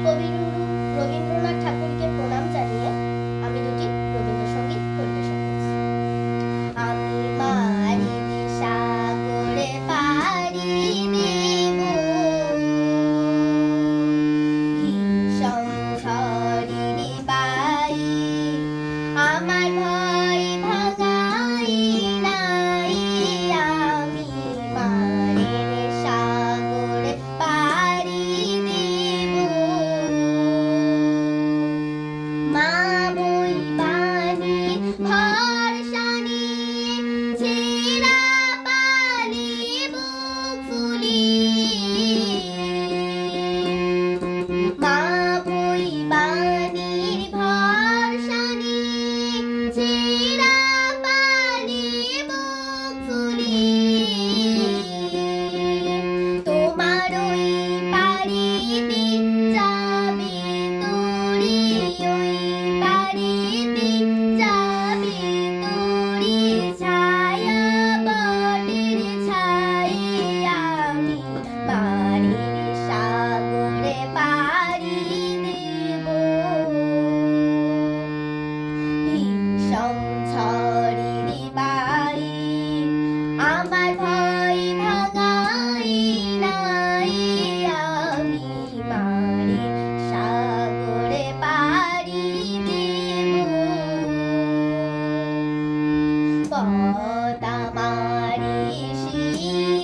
কবিগুরু রবীন্দ্রনাথ ঠাকুরকে প্রণাম জানিয়ে আমি দুটি রবীন্দ্রসঙ্গীত পরিবেশন করছি। আমি মারিবি সাগরে পাড়ি দেব, ভীষণ ঝড়ের বাই আমার ভয় ভাঙাই নাই। আমি মারের সাগরে পাড়ি দেব, মা বই বাণী ভরসা নিয়ে ছেঁড়া পালে বুক ফুলিয়ে। মা বই বাণীর ভরসা নিয়ে ছেঁড়া পালে বুক ফুলিয়ে। তোমার ওই পাড়িতে যাবে তোরে, ওই পাড়িতে যাবে তোরে ছায়া বটের ছায়ে। আমি বাড়ির সাগরে পাড়ি দেব, ভীষণ ঝড়ের বাই আমার ভয় ভাঙাই নাই। আমি মারির সাগরে পাড়ি দেব, পথ আমারে সে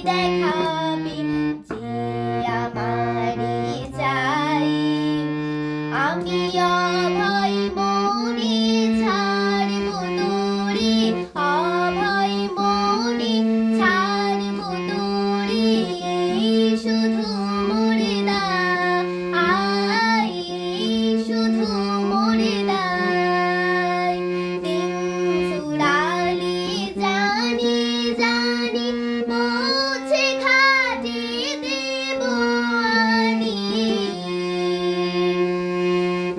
দেখাবে যে আমারে চাই। আমি অভয় মনে ছাড়ব তোরে, অভয় মনে ছাড়ব তোরে। শুধু মোরে দাই, শুধু মোরে দাই। দিন ফুরালে জানি জানি মুছে ঘাটে দেব আনি।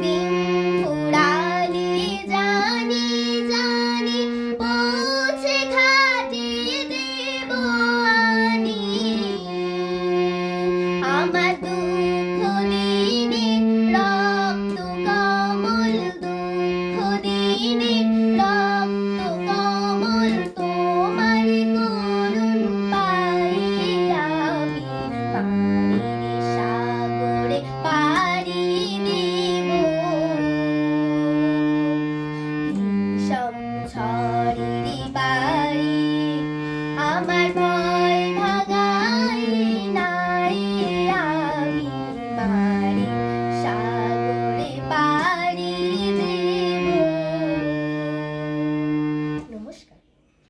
দিন ফুরালে জানি জানি মুছে ঘাটে দেব আনি। আমার